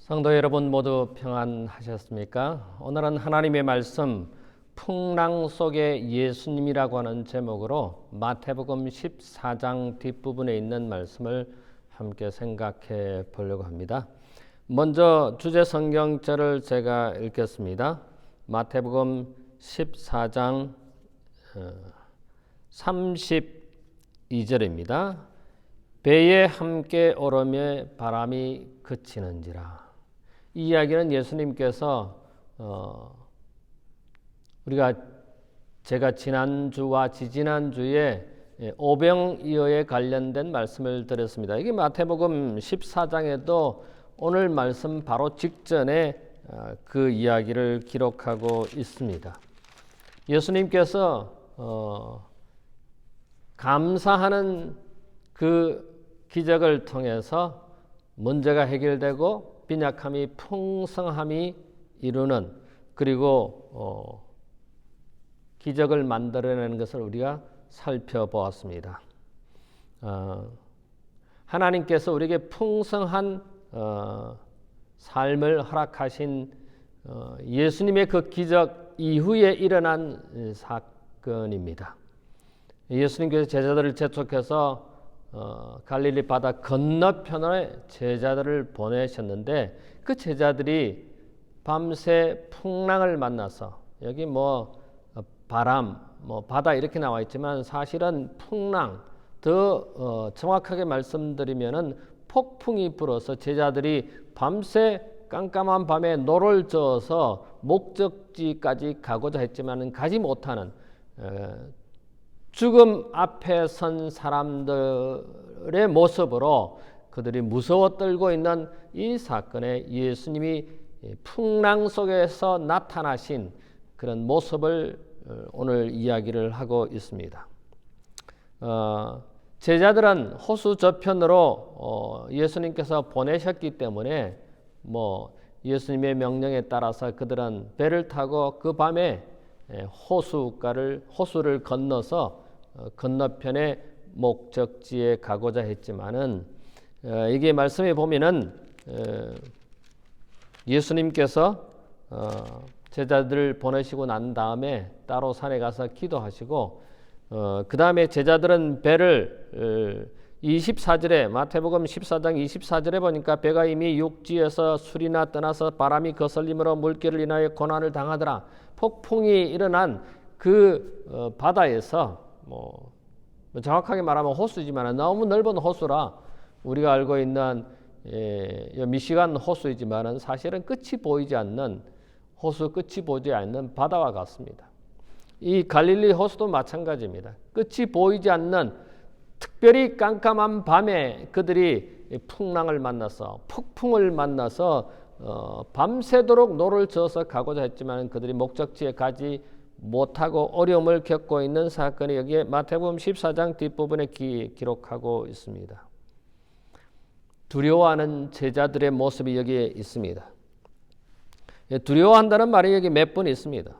성도 여러분 모두 평안하셨습니까? 오늘은 하나님의 말씀 풍랑 속의 예수님이라고 하는 제목으로 마태복음 14장 뒷부분에 있는 말씀을 함께 생각해 보려고 합니다. 먼저 주제 성경절을 제가 읽겠습니다. 마태복음 14장 32절입니다. 배에 함께 오르며 바람이 그치는지라. 이 이야기는 예수님께서 제가 지난주와 지지난주에 오병이어에 관련된 말씀을 드렸습니다. 이게 마태복음 14장에도 오늘 말씀 바로 직전에 그 이야기를 기록하고 있습니다. 예수님께서 감사하는 그 기적을 통해서 문제가 해결되고 빈약함이 풍성함이 이루는 그리고 기적을 만들어내는 것을 우리가 살펴보았습니다. 하나님께서 우리에게 풍성한 삶을 허락하신 예수님의 그 기적 이후에 일어난 사건입니다. 예수님께서 제자들을 재촉해서 갈릴리 바다 건너편에 제자들을 보내셨는데 그 제자들이 밤새 풍랑을 만나서 여기 바람, 바다 이렇게 나와 있지만 사실은 풍랑, 더 정확하게 말씀드리면은 폭풍이 불어서 제자들이 밤새 깜깜한 밤에 노를 저어서 목적지까지 가고자 했지만은 가지 못하는 죽음 앞에 선 사람들의 모습으로 그들이 무서워 떨고 있는 이 사건에 예수님이 풍랑 속에서 나타나신 그런 모습을 오늘 이야기를 하고 있습니다. 제자들은 호수 저편으로 예수님께서 보내셨기 때문에 예수님의 명령에 따라서 그들은 배를 타고 그 밤에 호수를 건너서 건너편의 목적지에 가고자 했지만은 이게 말씀에 보면은 예수님께서 제자들을 보내시고 난 다음에 따로 산에 가서 기도하시고 그 다음에 제자들은 배를 24절에 마태복음 14장 24절에 보니까 배가 이미 육지에서 술이나 떠나서 바람이 거슬림으로 물길을 인하여 고난을 당하더라. 폭풍이 일어난 그 바다에서 정확하게 말하면 호수지만 너무 넓은 호수라 우리가 알고 있는 미시간 호수이지만 사실은 끝이 보이지 않는 호수 끝이 보이지 않는 바다와 같습니다. 이 갈릴리 호수도 마찬가지입니다. 끝이 보이지 않는 특별히 깜깜한 밤에 그들이 풍랑을 만나서 폭풍을 만나서 밤새도록 노를 저어서 가고자 했지만 그들이 목적지에 가지 못하고 어려움을 겪고 있는 사건이 여기에 마태복음 14장 뒷부분에 기록하고 있습니다. 두려워하는 제자들의 모습이 여기에 있습니다. 두려워한다는 말이 여기 몇 번 있습니다.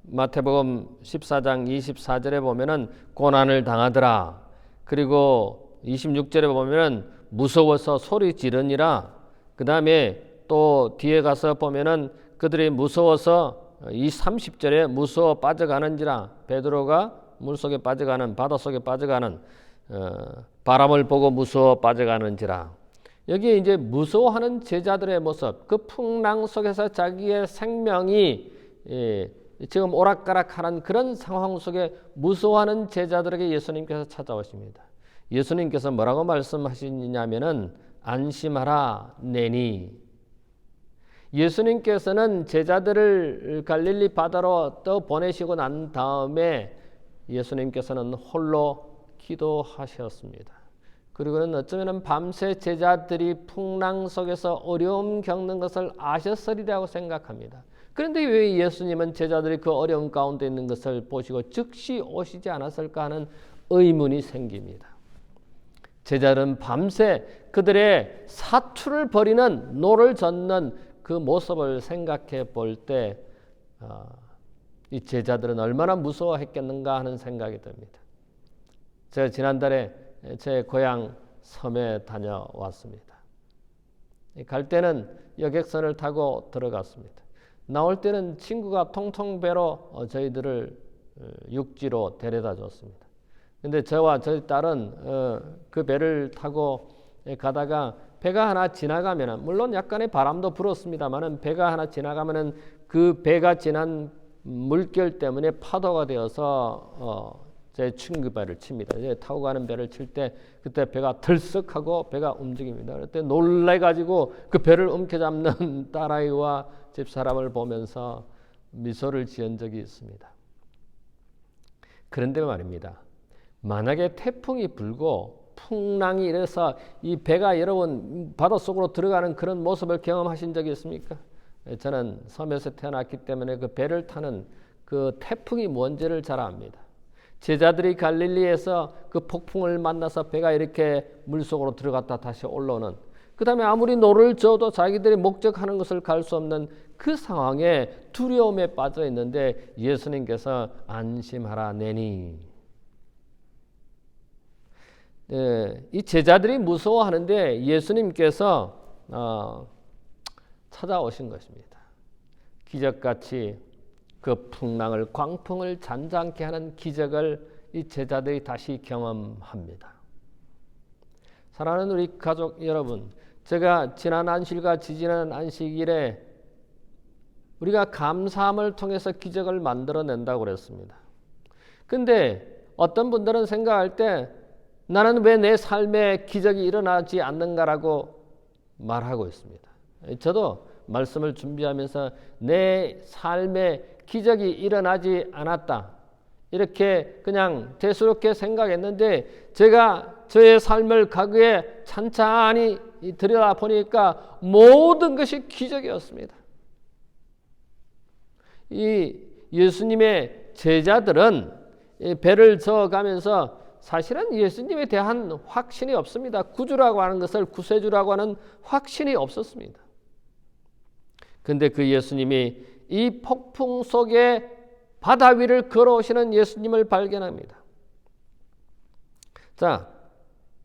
마태복음 14장 24절에 보면은 고난을 당하더라. 그리고 26절에 보면은 무서워서 소리 지르니라. 그 다음에 또 뒤에 가서 보면은 그들이 무서워서 이 30절에 무서워 빠져가는지라. 베드로가 물속에 빠져가는 바다 속에 빠져가는 바람을 보고 무서워 빠져가는지라. 여기에 이제 무서워하는 제자들의 모습, 그 풍랑 속에서 자기의 생명이 지금 오락가락하는 그런 상황 속에 무서워하는 제자들에게 예수님께서 찾아오십니다. 예수님께서 뭐라고 말씀하시냐면은 안심하라 내니. 예수님께서는 제자들을 갈릴리 바다로 또 보내시고 난 다음에 예수님께서는 홀로 기도하셨습니다. 그리고는 어쩌면 밤새 제자들이 풍랑 속에서 어려움 겪는 것을 아셨으리라고 생각합니다. 그런데 왜 예수님은 제자들이 그 어려움 가운데 있는 것을 보시고 즉시 오시지 않았을까 하는 의문이 생깁니다. 제자들은 밤새 그들의 사투를 벌이는 노를 젓는 그 모습을 생각해 볼 때 이 제자들은 얼마나 무서워했겠는가 하는 생각이 듭니다. 제가 지난달에 제 고향 섬에 다녀왔습니다. 갈 때는 여객선을 타고 들어갔습니다. 나올 때는 친구가 통통배로 저희들을 육지로 데려다 줬습니다. 근데 저와 저희 딸은 그 배를 타고 가다가 배가 하나 지나가면은, 물론 약간의 바람도 불었습니다만은, 배가 하나 지나가면은 그 배가 지난 물결 때문에 파도가 되어서 제 친구배를 칩니다. 이제 타고 가는 배를 칠 때 그때 배가 들썩하고 배가 움직입니다. 그때 놀래가지고 그 배를 움켜잡는 딸아이와 집사람을 보면서 미소를 지은 적이 있습니다. 그런데 말입니다. 만약에 태풍이 불고 풍랑이 일어서 이 배가 여러분 바닷속으로 들어가는 그런 모습을 경험하신 적이 있습니까? 저는 섬에서 태어났기 때문에 그 배를 타는 그 태풍이 뭔지를 잘 압니다. 제자들이 갈릴리에서 그 폭풍을 만나서 배가 이렇게 물속으로 들어갔다 다시 올라오는, 그 다음에 아무리 노를 저어도 자기들이 목적하는 것을 갈 수 없는 그 상황에 두려움에 빠져 있는데 예수님께서 안심하라 내니, 이 제자들이 무서워하는데 예수님께서 찾아오신 것입니다. 기적같이 그 풍랑을, 광풍을 잔잔케 하는 기적을 이 제자들이 다시 경험합니다. 사랑하는 우리 가족 여러분, 제가 지난 안식일과 지지난 안식일에 우리가 감사함을 통해서 기적을 만들어낸다고 그랬습니다. 근데 어떤 분들은 생각할 때 나는 왜 내 삶에 기적이 일어나지 않는가라고 말하고 있습니다. 저도 말씀을 준비하면서 내 삶에 기적이 일어나지 않았다, 이렇게 그냥 대수롭게 생각했는데, 제가 저의 삶을 과거에 찬찬히 들여다보니까 모든 것이 기적이었습니다. 이 예수님의 제자들은 배를 저어가면서 사실은 예수님에 대한 확신이 없습니다. 구주라고 하는 것을, 구세주라고 하는 확신이 없었습니다. 근데 그 예수님이 이 폭풍 속에 바다 위를 걸어오시는 예수님을 발견합니다. 자,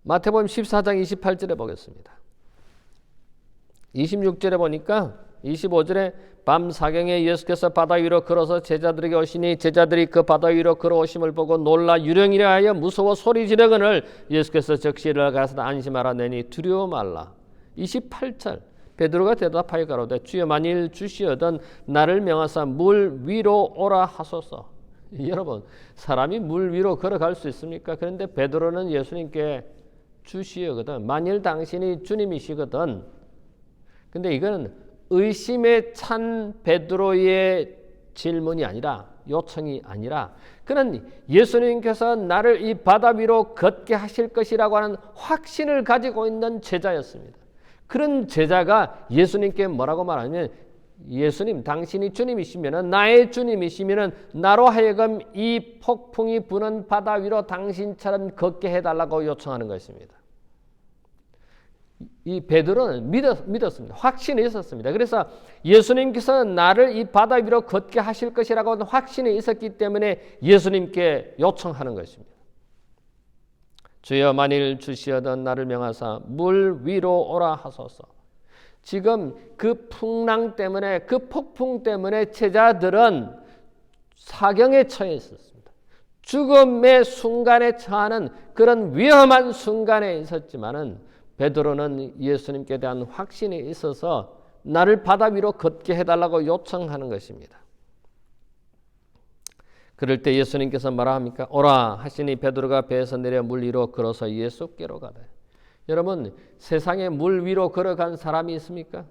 마태복음 14장 28절에 보겠습니다. 26절에 보니까 25절에 밤 사경에 예수께서 바다 위로 걸어서 제자들에게 오시니 제자들이 그 바다 위로 걸어오심을 보고 놀라 유령이라 하여 무서워 소리 지르거늘 예수께서 즉시 일어나가서 안심하라 내니 두려워 말라. 28절 베드로가 대답하여 가로되 주여 만일 주시어던 나를 명하사 물 위로 오라 하소서. 여러분, 사람이 물 위로 걸어갈 수 있습니까? 그런데 베드로는 예수님께 주시어거든, 만일 당신이 주님이시거든. 근데 이거는 의심에 찬 베드로의 질문이 아니라, 요청이 아니라, 그는 예수님께서 나를 이 바다 위로 걷게 하실 것이라고 하는 확신을 가지고 있는 제자였습니다. 그런 제자가 예수님께 뭐라고 말하냐면, 예수님 당신이 주님이시면, 나의 주님이시면 나로 하여금 이 폭풍이 부는 바다 위로 당신처럼 걷게 해달라고 요청하는 것입니다. 이 베드로는 믿었습니다. 확신이 있었습니다. 그래서 예수님께서 나를 이 바다 위로 걷게 하실 것이라고 하는 확신이 있었기 때문에 예수님께 요청하는 것입니다. 주여 만일 주시어던 나를 명하사 물 위로 오라 하소서. 지금 그 풍랑 때문에, 그 폭풍 때문에 제자들은 사경에 처해 있었습니다. 죽음의 순간에 처하는 그런 위험한 순간에 있었지만은 베드로는 예수님께 대한 확신이 있어서 나를 바다 위로 걷게 해달라고 요청하는 것입니다. 그럴 때 예수님께서 뭐라 합니까? 오라 하시니 베드로가 배에서 내려 물 위로 걸어서 예수께로 가되. 여러분, 세상에 물 위로 걸어간 사람이 있습니까?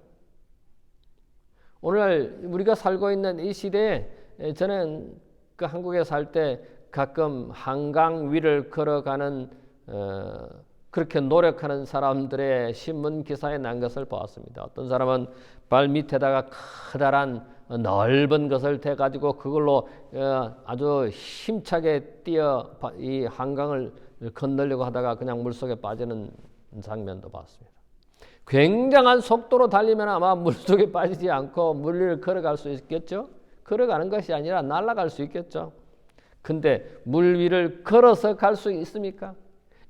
오늘 우리가 살고 있는 이 시대에 저는 그 한국에 살 때 가끔 한강 위를 걸어가는 그렇게 노력하는 사람들의 신문 기사에 난 것을 보았습니다. 어떤 사람은 발 밑에다가 커다란 넓은 것을 대가지고 그걸로 아주 힘차게 뛰어 이 한강을 건너려고 하다가 그냥 물속에 빠지는 장면도 봤습니다. 굉장한 속도로 달리면 아마 물속에 빠지지 않고 물 위를 걸어갈 수 있겠죠? 걸어가는 것이 아니라 날아갈 수 있겠죠? 근데 물 위를 걸어서 갈 수 있습니까?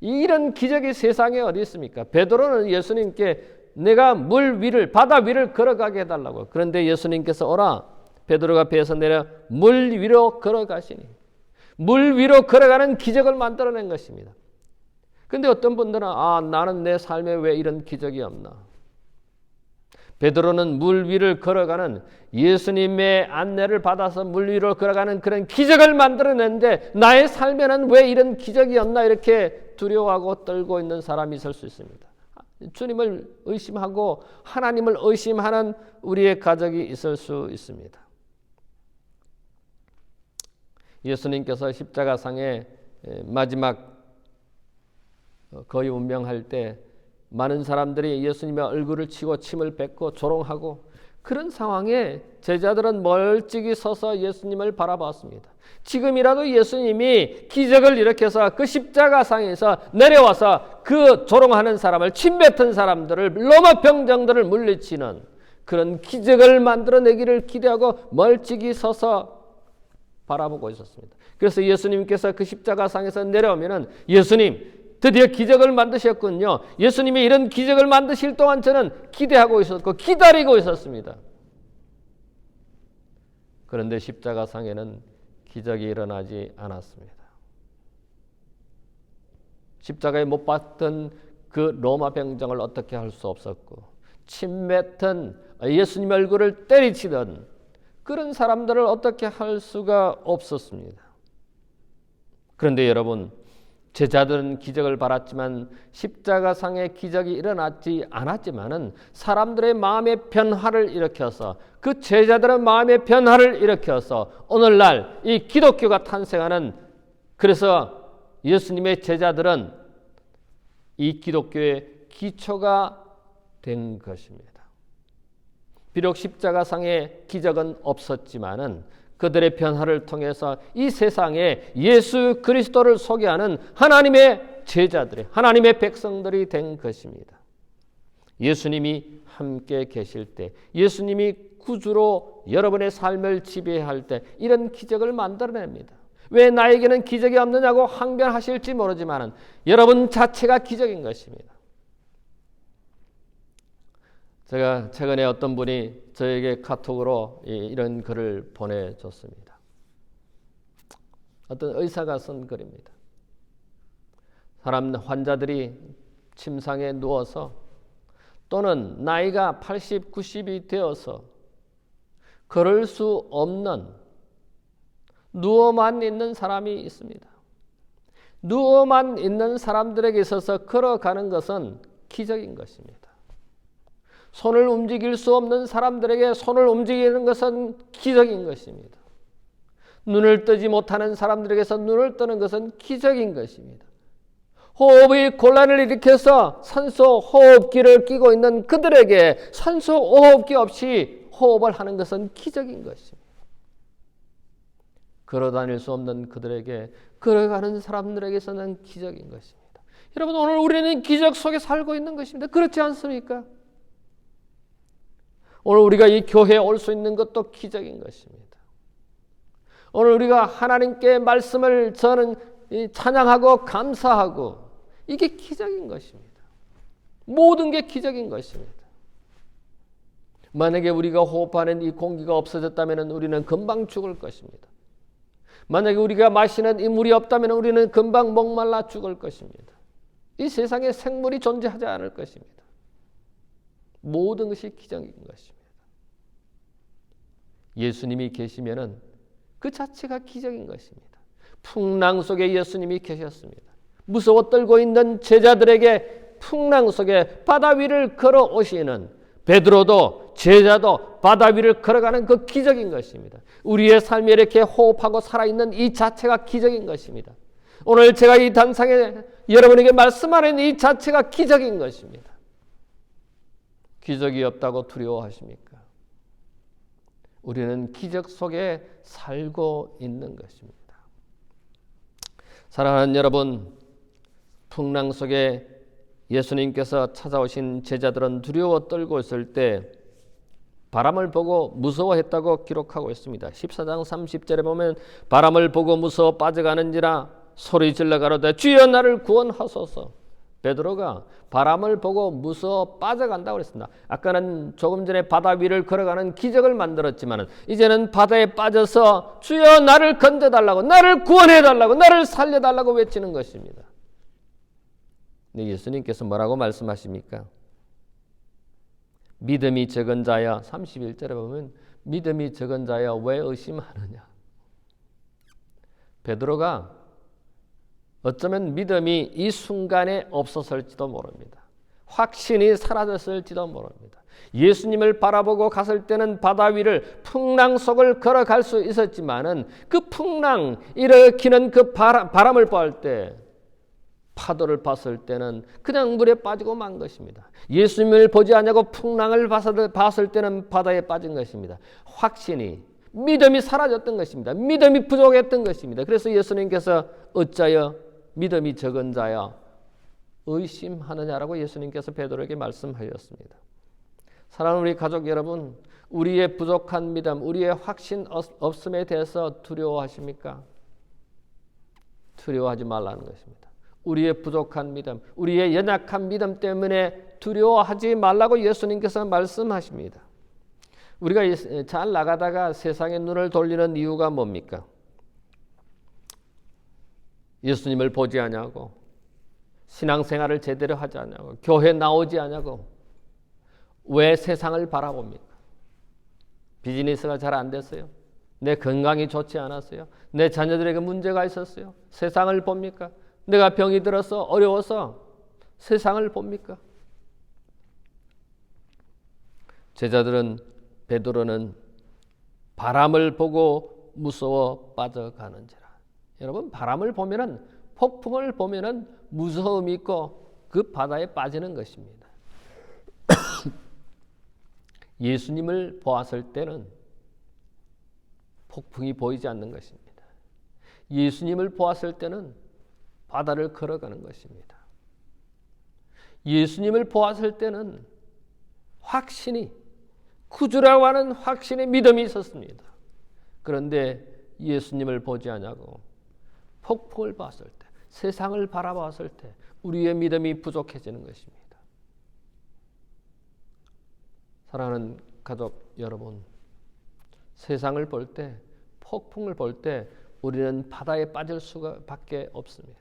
이런 기적이 세상에 어디 있습니까? 베드로는 예수님께 내가 물 위를, 바다 위를 걸어가게 해달라고. 그런데 예수님께서 오라, 베드로가 배에서 내려 물 위로 걸어가시니, 물 위로 걸어가는 기적을 만들어낸 것입니다. 근데 어떤 분들은 나는 내 삶에 왜 이런 기적이 없나? 베드로는 물 위를 걸어가는, 예수님의 안내를 받아서 물 위로 걸어가는 그런 기적을 만들어냈는데 나의 삶에는 왜 이런 기적이 없나, 이렇게 두려워하고 떨고 있는 사람이 있을 수 있습니다. 주님을 의심하고 하나님을 의심하는 우리의 가족이 있을 수 있습니다. 예수님께서 십자가상에 마지막 거의 운명할 때 많은 사람들이 예수님의 얼굴을 치고 침을 뱉고 조롱하고, 그런 상황에 제자들은 멀찍이 서서 예수님을 바라봤습니다. 지금이라도 예수님이 기적을 일으켜서 그 십자가상에서 내려와서 그 조롱하는 사람을, 침뱉은 사람들을, 로마 병정들을 물리치는 그런 기적을 만들어내기를 기대하고 멀찍이 서서 바라보고 있었습니다. 그래서 예수님께서 그 십자가상에서 내려오면은, 예수님 드디어 기적을 만드셨군요. 예수님이 이런 기적을 만드실 동안 저는 기대하고 있었고 기다리고 있었습니다. 그런데 십자가상에는 기적이 일어나지 않았습니다. 십자가에 못 박던 그 로마 병정을 어떻게 할 수 없었고, 침뱉은 예수님 얼굴을 때리치던 그런 사람들을 어떻게 할 수가 없었습니다. 그런데 여러분, 제자들은 기적을 바랐지만 십자가상의 기적이 일어나지 않았지만은 사람들의 마음의 변화를 일으켜서, 그 제자들의 마음의 변화를 일으켜서 오늘날 이 기독교가 탄생하는, 그래서 예수님의 제자들은 이 기독교의 기초가 된 것입니다. 비록 십자가상의 기적은 없었지만은 그들의 변화를 통해서 이 세상에 예수 그리스도를 소개하는 하나님의 제자들이, 하나님의 백성들이 된 것입니다. 예수님이 함께 계실 때, 예수님이 구주로 여러분의 삶을 지배할 때 이런 기적을 만들어냅니다. 왜 나에게는 기적이 없느냐고 항변하실지 모르지만 여러분 자체가 기적인 것입니다. 제가 최근에 어떤 분이 저에게 카톡으로 이런 글을 보내줬습니다. 어떤 의사가 쓴 글입니다. 환자들이 침상에 누워서, 또는 나이가 80, 90이 되어서 걸을 수 없는, 누워만 있는 사람이 있습니다. 누워만 있는 사람들에게 있어서 걸어가는 것은 기적인 것입니다. 손을 움직일 수 없는 사람들에게 손을 움직이는 것은 기적인 것입니다. 눈을 뜨지 못하는 사람들에게서 눈을 뜨는 것은 기적인 것입니다. 호흡의 곤란을 일으켜서 산소 호흡기를 끼고 있는 그들에게 산소 호흡기 없이 호흡을 하는 것은 기적인 것입니다. 걸어다닐 수 없는 그들에게, 걸어가는 사람들에게서는 기적인 것입니다. 여러분, 오늘 우리는 기적 속에 살고 있는 것입니다. 그렇지 않습니까? 오늘 우리가 이 교회에 올 수 있는 것도 기적인 것입니다. 오늘 우리가 하나님께 말씀을 저는 찬양하고 감사하고, 이게 기적인 것입니다. 모든 게 기적인 것입니다. 만약에 우리가 호흡하는 이 공기가 없어졌다면 우리는 금방 죽을 것입니다. 만약에 우리가 마시는 이 물이 없다면 우리는 금방 목말라 죽을 것입니다. 이 세상에 생물이 존재하지 않을 것입니다. 모든 것이 기적인 것입니다. 예수님이 계시면은 그 자체가 기적인 것입니다. 풍랑 속에 예수님이 계셨습니다. 무서워 떨고 있는 제자들에게 풍랑 속에 바다 위를 걸어오시는 베드로도, 제자도 바다 위를 걸어가는 그 기적인 것입니다. 우리의 삶에 이렇게 호흡하고 살아있는 이 자체가 기적인 것입니다. 오늘 제가 이 단상에 여러분에게 말씀하는 이 자체가 기적인 것입니다. 기적이 없다고 두려워하십니까? 우리는 기적 속에 살고 있는 것입니다. 사랑하는 여러분, 풍랑 속에 예수님께서 찾아오신 제자들은 두려워 떨고 있을 때 바람을 보고 무서워했다고 기록하고 있습니다. 14장 30절에 보면 바람을 보고 무서워 빠져가는지라 소리 질러 가로되 주여 나를 구원하소서. 베드로가 바람을 보고 무서워 빠져간다고 그랬습니다. 아까는 조금 전에 바다 위를 걸어가는 기적을 만들었지만 이제는 바다에 빠져서 주여 나를 건져달라고, 나를 구원해달라고, 나를 살려달라고 외치는 것입니다. 근데 예수님께서 뭐라고 말씀하십니까? 믿음이 적은 자여, 31절에 보면 믿음이 적은 자여 왜 의심하느냐. 베드로가 어쩌면 믿음이 이 순간에 없었을지도 모릅니다. 확신이 사라졌을지도 모릅니다. 예수님을 바라보고 갔을 때는 바다 위를 풍랑 속을 걸어갈 수 있었지만은 그 풍랑 일으키는 그 바람을 보았을 때, 파도를 봤을 때는 그냥 물에 빠지고 만 것입니다. 예수님을 보지 않냐고 풍랑을 봤을 때는 바다에 빠진 것입니다. 확신이, 믿음이 사라졌던 것입니다. 믿음이 부족했던 것입니다. 그래서 예수님께서 어찌하여 믿음이 적은 자여 의심하느냐라고 예수님께서 베드로에게 말씀하셨습니다. 사랑하는 우리 가족 여러분, 우리의 부족한 믿음, 우리의 확신 없음에 대해서 두려워하십니까? 두려워하지 말라는 것입니다. 우리의 부족한 믿음, 우리의 연약한 믿음 때문에 두려워하지 말라고 예수님께서 말씀하십니다. 우리가 잘 나가다가 세상의 눈을 돌리는 이유가 뭡니까? 예수님을 보지 않냐고, 신앙생활을 제대로 하지 않냐고, 교회 나오지 않냐고, 왜 세상을 바라봅니까? 비즈니스가 잘 안 됐어요? 내 건강이 좋지 않았어요? 내 자녀들에게 문제가 있었어요? 세상을 봅니까? 내가 병이 들어서 어려워서 세상을 봅니까? 제자들은, 베드로는 바람을 보고 무서워 빠져가는지라. 여러분, 바람을 보면은, 폭풍을 보면은 무서움이 있고 그 바다에 빠지는 것입니다. 예수님을 보았을 때는 폭풍이 보이지 않는 것입니다. 예수님을 보았을 때는 바다를 걸어가는 것입니다. 예수님을 보았을 때는 확신이, 구주라고 하는 확신의 믿음이 있었습니다. 그런데 예수님을 보지 않냐고 폭풍을 봤을 때, 세상을 바라봤을 때 우리의 믿음이 부족해지는 것입니다. 사랑하는 가족 여러분, 세상을 볼 때, 폭풍을 볼 때 우리는 바다에 빠질 수밖에 없습니다.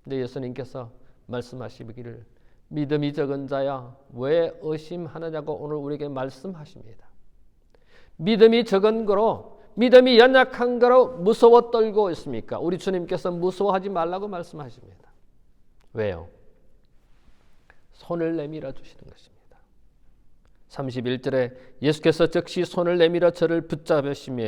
근데 예수님께서 말씀하시기를 믿음이 적은 자야 왜 의심하느냐고 오늘 우리에게 말씀하십니다. 믿음이 적은 거로, 믿음이 연약한 거로 무서워 떨고 있습니까? 우리 주님께서 무서워하지 말라고 말씀하십니다. 왜요? 손을 내밀어 주시는 것입니다. 31절에 예수께서 즉시 손을 내밀어 저를 붙잡으시며,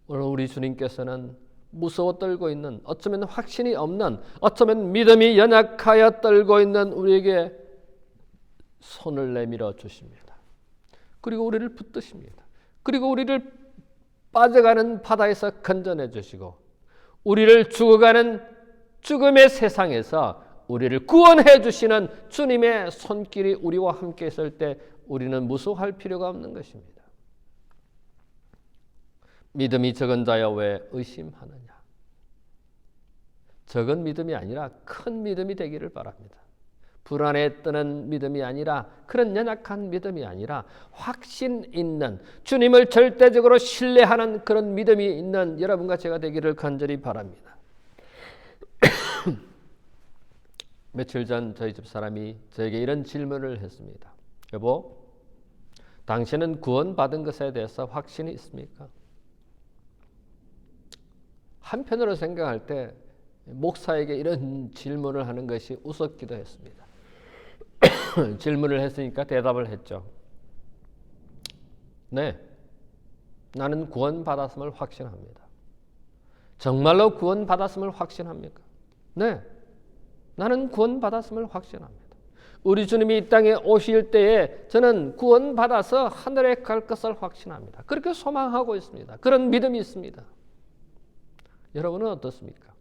오늘 우리 주님께서는 무서워 떨고 있는, 어쩌면 확신이 없는, 어쩌면 믿음이 연약하여 떨고 있는 우리에게 손을 내밀어 주십니다. 그리고 우리를 붙드십니다. 그리고 우리를 빠져가는 바다에서 건져내 주시고 우리를 죽어가는 죽음의 세상에서 우리를 구원해 주시는 주님의 손길이 우리와 함께 있을 때 우리는 무서워할 필요가 없는 것입니다. 믿음이 적은 자여 왜 의심하느냐? 적은 믿음이 아니라 큰 믿음이 되기를 바랍니다. 불안에 뜨는 믿음이 아니라, 그런 연약한 믿음이 아니라 확신 있는, 주님을 절대적으로 신뢰하는 그런 믿음이 있는 여러분과 제가 되기를 간절히 바랍니다. 며칠 전 저희 집 사람이 저에게 이런 질문을 했습니다. 여보, 당신은 구원받은 것에 대해서 확신이 있습니까? 한편으로 생각할 때 목사에게 이런 질문을 하는 것이 우습기도 했습니다. 질문을 했으니까 대답을 했죠. 네, 나는 구원받았음을 확신합니다. 정말로 구원받았음을 확신합니까? 네, 나는 구원받았음을 확신합니다. 우리 주님이 이 땅에 오실 때에 저는 구원받아서 하늘에 갈 것을 확신합니다. 그렇게 소망하고 있습니다. 그런 믿음이 있습니다. 여러분은 어떻습니까?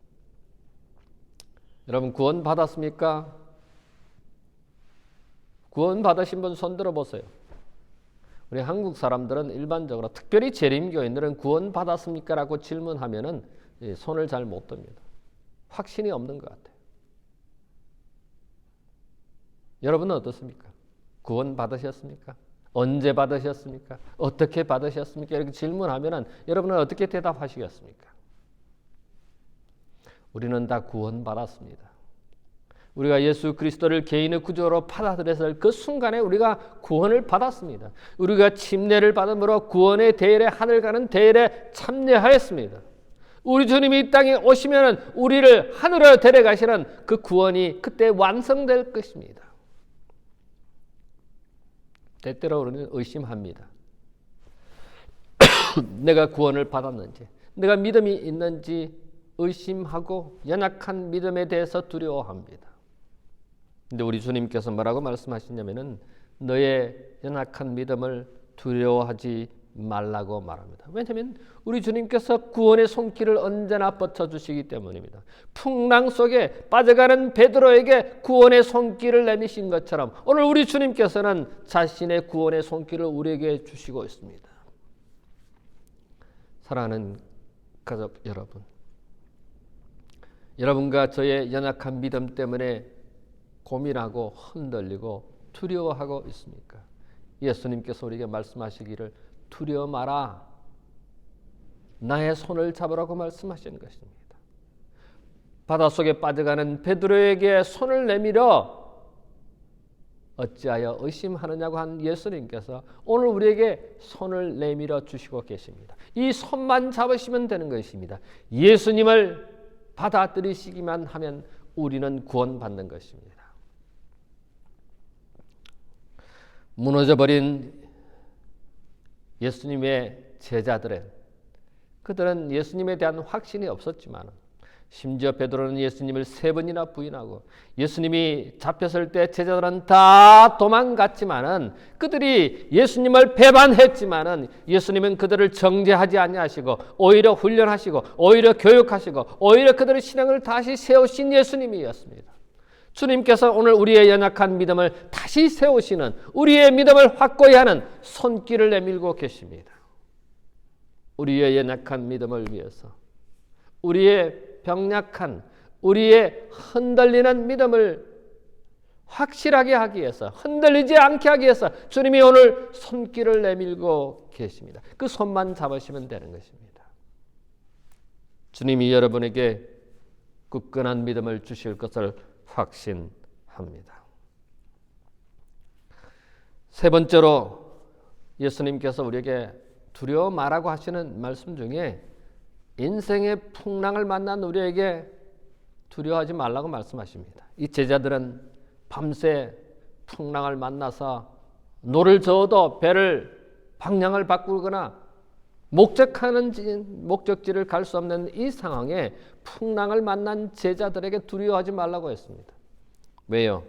여러분 구원받았습니까? 구원받으신 분 손 들어보세요. 우리 한국 사람들은 일반적으로, 특별히 재림교인들은 구원받았습니까? 라고 질문하면은 손을 잘 못 듭니다. 확신이 없는 것 같아요. 여러분은 어떻습니까? 구원 받으셨습니까? 언제 받으셨습니까? 어떻게 받으셨습니까? 이렇게 질문하면 여러분은 어떻게 대답하시겠습니까? 우리는 다 구원 받았습니다. 우리가 예수 그리스도를 개인의 구주로 받아들였을 그 순간에 우리가 구원을 받았습니다. 우리가 침례를 받음으로 구원의 대열에, 하늘 가는 대열에 참여하였습니다. 우리 주님이 이 땅에 오시면 우리를 하늘로 데려가시는 그 구원이 그때 완성될 것입니다. 때때로 우리는 의심합니다. 내가 구원을 받았는지, 내가 믿음이 있는지 의심하고 연약한 믿음에 대해서 두려워합니다. 근데 우리 주님께서 뭐라고 말씀하시냐면은 너의 연약한 믿음을 두려워하지 말라고 말합니다. 왜냐하면 우리 주님께서 구원의 손길을 언제나 뻗쳐주시기 때문입니다. 풍랑 속에 빠져가는 베드로에게 구원의 손길을 내미신 것처럼 오늘 우리 주님께서는 자신의 구원의 손길을 우리에게 주시고 있습니다. 사랑하는 가족 여러분, 여러분과 저의 연약한 믿음 때문에 고민하고 흔들리고 두려워하고 있습니까? 예수님께서 우리에게 말씀하시기를 두려워 마라. 나의 손을 잡으라고 말씀하시는 것입니다. 바닷속에 빠져가는 베드로에게 손을 내밀어 어찌하여 의심하느냐고 한 예수님께서 오늘 우리에게 손을 내밀어 주시고 계십니다. 이 손만 잡으시면 되는 것입니다. 예수님을 받아들이시기만 하면 우리는 구원받는 것입니다. 무너져버린 예수님의 제자들은 그들은 예수님에 대한 확신이 없었지만 심지어 베드로는 예수님을 3번이나 부인하고 예수님이 잡혔을 때 제자들은 다 도망갔지만은 그들이 예수님을 배반했지만은 예수님은 그들을 정죄하지 아니하시고 오히려 훈련하시고 오히려 교육하시고 오히려 그들의 신앙을 다시 세우신 예수님이었습니다. 주님께서 오늘 우리의 연약한 믿음을 다시 세우시는 우리의 믿음을 확고히 하는 손길을 내밀고 계십니다. 우리의 연약한 믿음을 위해서 우리의 병약한 우리의 흔들리는 믿음을 확실하게 하기 위해서 흔들리지 않게 하기 위해서 주님이 오늘 손길을 내밀고 계십니다. 그 손만 잡으시면 되는 것입니다. 주님이 여러분에게 굳건한 믿음을 주실 것을 확신합니다. 세 번째로 예수님께서 우리에게 두려워 말라고 하시는 말씀 중에 인생의 풍랑을 만난 우리에게 두려워하지 말라고 말씀하십니다. 이 제자들은 밤새 풍랑을 만나서 노를 저어도 배를 방향을 바꾸거나 목적지를 갈 수 없는 이 상황에 풍랑을 만난 제자들에게 두려워하지 말라고 했습니다. 왜요?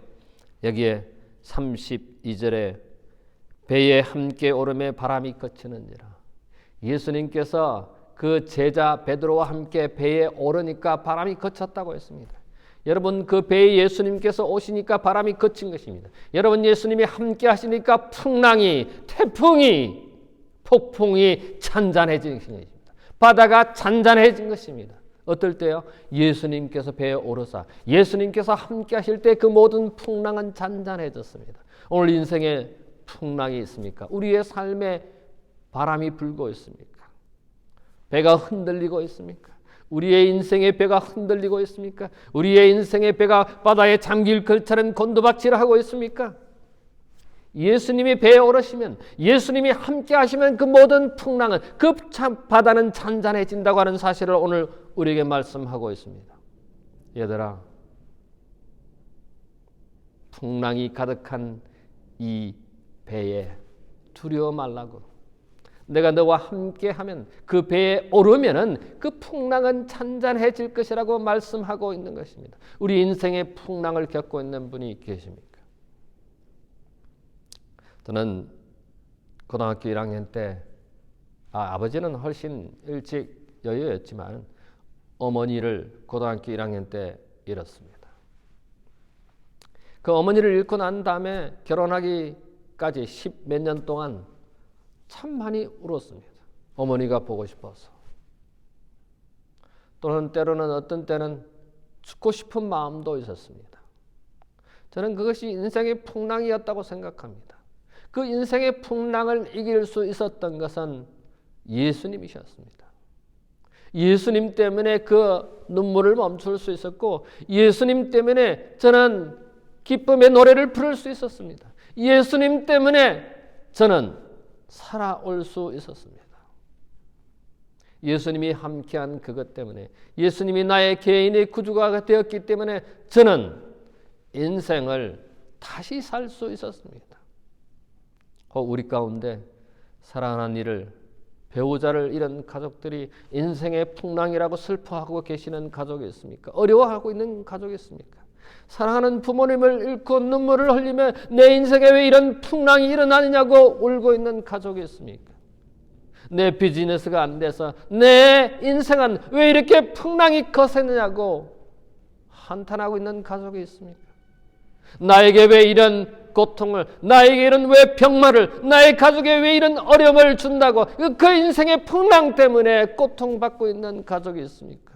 여기에 32절에 배에 함께 오름에 바람이 그치는지라. 예수님께서 그 제자 베드로와 함께 배에 오르니까 바람이 그쳤다고 했습니다. 여러분, 그 배에 예수님께서 오시니까 바람이 그친 것입니다. 여러분, 예수님이 함께 하시니까 풍랑이, 태풍이, 폭풍이 잔잔해진 것입니다. 바다가 잔잔해진 것입니다. 어떨 때요? 예수님께서 배에 오르사 예수님께서 함께 하실 때 그 모든 풍랑은 잔잔해졌습니다. 오늘 인생에 풍랑이 있습니까? 우리의 삶에 바람이 불고 있습니까? 배가 흔들리고 있습니까? 우리의 인생의 배가 흔들리고 있습니까? 우리의 인생의 배가 바다에 잠길 것처럼 곤두박질을 하고 있습니까? 예수님이 배에 오르시면, 예수님이 함께 하시면 그 모든 풍랑은, 그 바다는 잔잔해진다고 하는 사실을 오늘 우리에게 말씀하고 있습니다. 얘들아, 풍랑이 가득한 이 배에 두려워 말라고. 내가 너와 함께 하면, 그 배에 오르면은 그 풍랑은 잔잔해질 것이라고 말씀하고 있는 것입니다. 우리 인생의 풍랑을 겪고 있는 분이 계십니까? 저는 고등학교 1학년 때 아버지는 훨씬 일찍 여유였지만 어머니를 고등학교 1학년 때 잃었습니다. 그 어머니를 잃고 난 다음에 결혼하기까지 10몇 년 동안 참 많이 울었습니다. 어머니가 보고 싶어서. 또는 때로는 어떤 때는 죽고 싶은 마음도 있었습니다. 저는 그것이 인생의 풍랑이었다고 생각합니다. 그 인생의 풍랑을 이길 수 있었던 것은 예수님이셨습니다. 예수님 때문에 그 눈물을 멈출 수 있었고, 예수님 때문에 저는 기쁨의 노래를 부를 수 있었습니다. 예수님 때문에 저는 살아올 수 있었습니다. 예수님이 함께한 그것 때문에, 예수님이 나의 개인의 구주가 되었기 때문에 저는 인생을 다시 살 수 있었습니다. 우리 가운데 사랑하는 이를, 배우자를 잃은 가족들이 인생의 풍랑이라고 슬퍼하고 계시는 가족이 있습니까? 어려워하고 있는 가족이 있습니까? 사랑하는 부모님을 잃고 눈물을 흘리며 내 인생에 왜 이런 풍랑이 일어나느냐고 울고 있는 가족이 있습니까? 내 비즈니스가 안 돼서 내 인생은 왜 이렇게 풍랑이 거세느냐고 한탄하고 있는 가족이 있습니까? 나에게 왜 이런 고통을, 나에게 이런 왜 병마를, 나의 가족에 왜 이런 어려움을 준다고 그 인생의 풍랑 때문에 고통받고 있는 가족이 있습니까?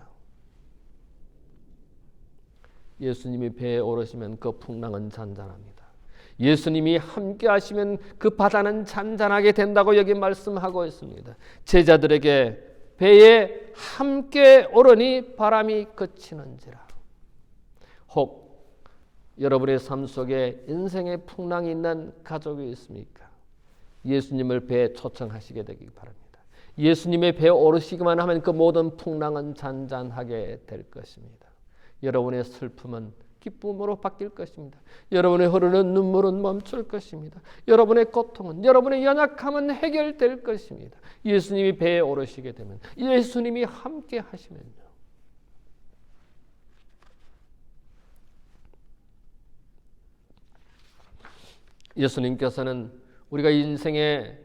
예수님이 배에 오르시면 그 풍랑은 잔잔합니다. 예수님이 함께 하시면 그 바다는 잔잔하게 된다고 여기 말씀하고 있습니다. 제자들에게 배에 함께 오르니 바람이 그치는지라. 혹 여러분의 삶 속에 인생의 풍랑이 있는 가족이 있습니까? 예수님을 배에 초청하시게 되기 바랍니다. 예수님의 배에 오르시기만 하면 그 모든 풍랑은 잔잔하게 될 것입니다. 여러분의 슬픔은 기쁨으로 바뀔 것입니다. 여러분의 흐르는 눈물은 멈출 것입니다. 여러분의 고통은, 여러분의 연약함은 해결될 것입니다. 예수님이 배에 오르시게 되면, 예수님이 함께 하시면요. 예수님께서는 우리가 인생에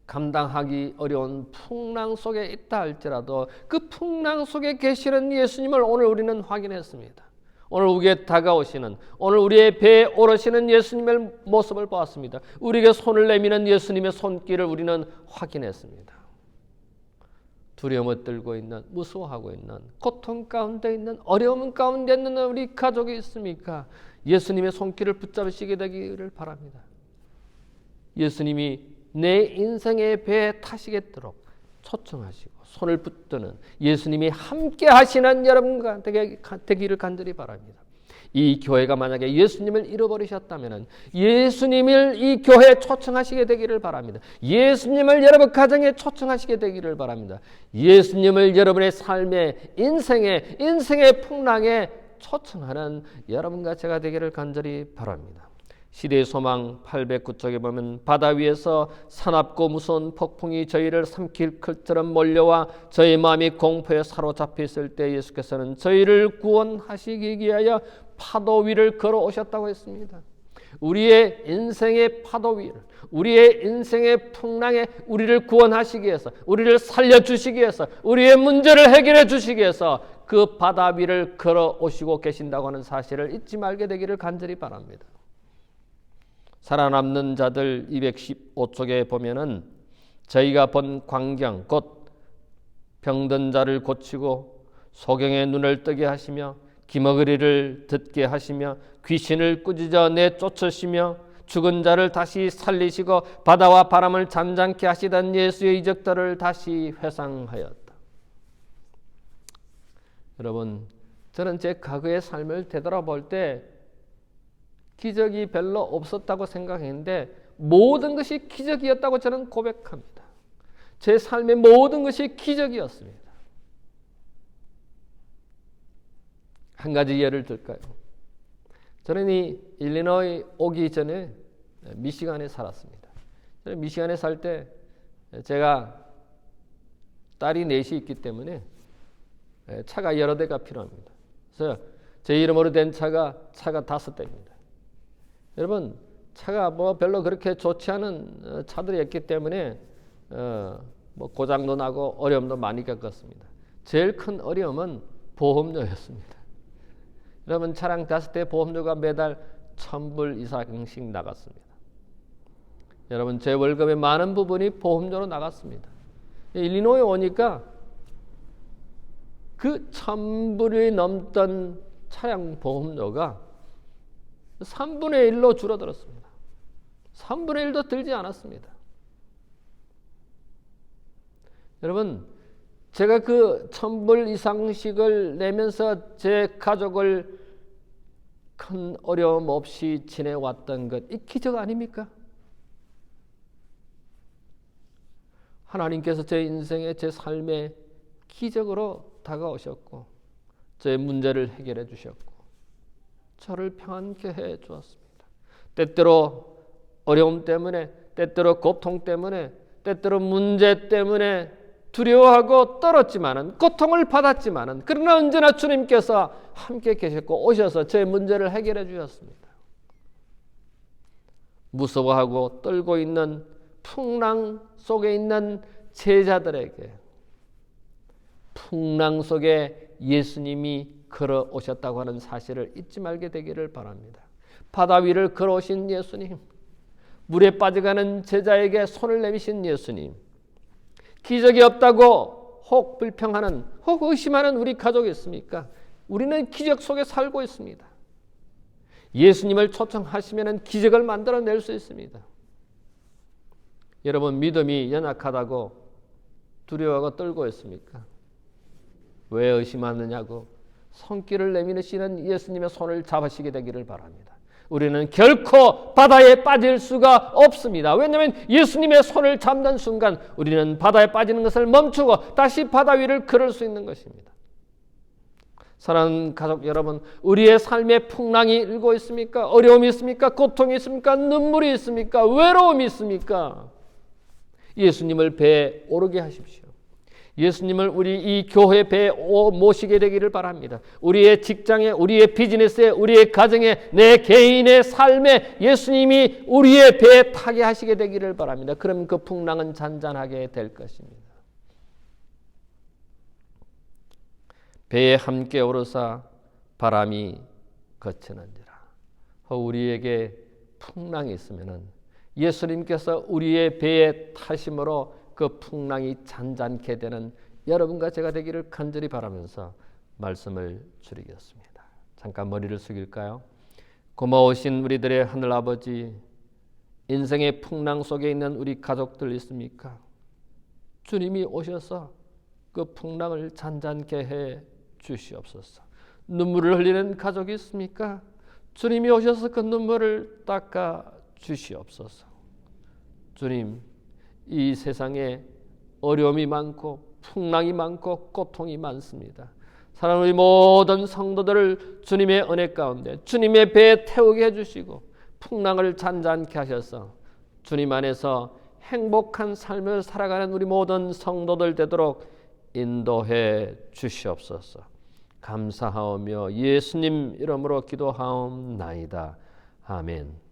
감당하기 어려운 풍랑 속에 있다 할지라도 그 풍랑 속에 계시는 예수님을 오늘 우리는 확인했습니다. 오늘 우리에게 다가오시는, 오늘 우리의 배에 오르시는 예수님의 모습을 보았습니다. 우리에게 손을 내미는 예수님의 손길을 우리는 확인했습니다. 두려움을 떨고 있는, 무서워하고 있는, 고통 가운데 있는, 어려움 가운데 있는 우리 가족이 있습니까? 예수님의 손길을 붙잡으시게 되기를 바랍니다. 예수님이 내 인생의 배에 타시겠도록 초청하시고 손을 붙드는 예수님이 함께 하시는 여러분과 되기를 간절히 바랍니다. 이 교회가 만약에 예수님을 잃어버리셨다면 예수님을 이 교회에 초청하시게 되기를 바랍니다. 예수님을 여러분 가정에 초청하시게 되기를 바랍니다. 예수님을 여러분의 삶의 인생의 풍랑에 초청하는 여러분과 제가 되기를 간절히 바랍니다. 시대의 소망 809쪽에 보면 바다 위에서 사납고 무서운 폭풍이 저희를 삼킬 것처럼 몰려와 저희 마음이 공포에 사로잡혀 있을 때 예수께서는 저희를 구원하시기 위하여 파도 위를 걸어오셨다고 했습니다. 우리의 인생의 파도 위를, 우리의 인생의 풍랑에 우리를 구원하시기 위해서, 우리를 살려주시기 위해서, 우리의 문제를 해결해 주시기 위해서 그 바다 위를 걸어오시고 계신다고 하는 사실을 잊지 말게 되기를 간절히 바랍니다. 살아남는 자들 215쪽에 보면은 저희가 본 광경 곧 병든 자를 고치고 소경의 눈을 뜨게 하시며 기머거리를 듣게 하시며 귀신을 꾸짖어 내쫓으시며 죽은 자를 다시 살리시고 바다와 바람을 잠잠케 하시던 예수의 이적들을 다시 회상하였다. 여러분, 저는 제 과거의 삶을 되돌아볼 때 기적이 별로 없었다고 생각했는데 모든 것이 기적이었다고 저는 고백합니다. 제 삶의 모든 것이 기적이었습니다. 한 가지 예를 들까요? 저는 이 일리노이 오기 전에 미시간에 살았습니다. 저는 미시간에 살 때 제가 딸이 넷이 있기 때문에 차가 여러 대가 필요합니다. 그래서 제 이름으로 된 차가 5대입니다. 여러분, 차가 뭐 별로 그렇게 좋지 않은 차들이었기 때문에 뭐 고장도 나고 어려움도 많이 겪었습니다. 제일 큰 어려움은 보험료였습니다. 여러분, 차량 5대 보험료가 매달 1,000불 이상씩 나갔습니다. 여러분, 제 월급의 많은 부분이 보험료로 나갔습니다. 일리노이에 오니까 그 1,000불이 넘던 차량 보험료가 3분의 1로 줄어들었습니다. 3분의 1도 들지 않았습니다. 여러분, 제가 그 1,000불 이상씩을 내면서 제 가족을 큰 어려움 없이 지내왔던 것, 이 기적 아닙니까? 하나님께서 제 인생에, 제 삶에 기적으로 다가오셨고 제 문제를 해결해 주셨고 저를 평안케 해 주었습니다. 때때로 어려움 때문에, 때때로 고통 때문에, 때때로 문제 때문에 두려워하고 떨었지만은, 고통을 받았지만은, 그러나 언제나 주님께서 함께 계셨고 오셔서 제 문제를 해결해 주셨습니다. 무서워하고 떨고 있는 풍랑 속에 있는 제자들에게 풍랑 속에 예수님이 걸어오셨다고 하는 사실을 잊지 말게 되기를 바랍니다. 바다 위를 걸어오신 예수님, 물에 빠져가는 제자에게 손을 내미신 예수님, 기적이 없다고 혹 불평하는, 혹 의심하는 우리 가족이 있습니까? 우리는 기적 속에 살고 있습니다. 예수님을 초청하시면 기적을 만들어낼 수 있습니다. 여러분, 믿음이 연약하다고 두려워하고 떨고 있습니까? 왜 의심하느냐고 손길을 내미시는 예수님의 손을 잡으시게 되기를 바랍니다. 우리는 결코 바다에 빠질 수가 없습니다. 왜냐하면 예수님의 손을 잡는 순간 우리는 바다에 빠지는 것을 멈추고 다시 바다 위를 걸을 수 있는 것입니다. 사랑하는 가족 여러분, 우리의 삶에 풍랑이 일고 있습니까? 어려움이 있습니까? 고통이 있습니까? 눈물이 있습니까? 외로움이 있습니까? 예수님을 배에 오르게 하십시오. 예수님을 우리 이 교회 배에 모시게 되기를 바랍니다. 우리의 직장에, 우리의 비즈니스에, 우리의 가정에, 내 개인의 삶에 예수님이 우리의 배에 타게 하시게 되기를 바랍니다. 그럼 그 풍랑은 잔잔하게 될 것입니다. 배에 함께 오르사 바람이 거치는지라. 우리에게 풍랑이 있으면은 예수님께서 우리의 배에 타심으로 그 풍랑이 잔잔케 되는 여러분과 제가 되기를 간절히 바라면서 말씀을 드리겠습니다. 잠깐 머리를 숙일까요? 고마우신 우리들의 하늘아버지, 인생의 풍랑 속에 있는 우리 가족들 있습니까? 주님이 오셔서 그 풍랑을 잔잔케 해 주시옵소서. 눈물을 흘리는 가족이 있습니까? 주님이 오셔서 그 눈물을 닦아 주시옵소서. 주님, 이 세상에 어려움이 많고 풍랑이 많고 고통이 많습니다. 사랑하는 우리 모든 성도들을 주님의 은혜 가운데 주님의 배에 태우게 해주시고 풍랑을 잔잔케 하셔서 주님 안에서 행복한 삶을 살아가는 우리 모든 성도들 되도록 인도해 주시옵소서. 감사하오며 예수님 이름으로 기도하옵나이다. 아멘.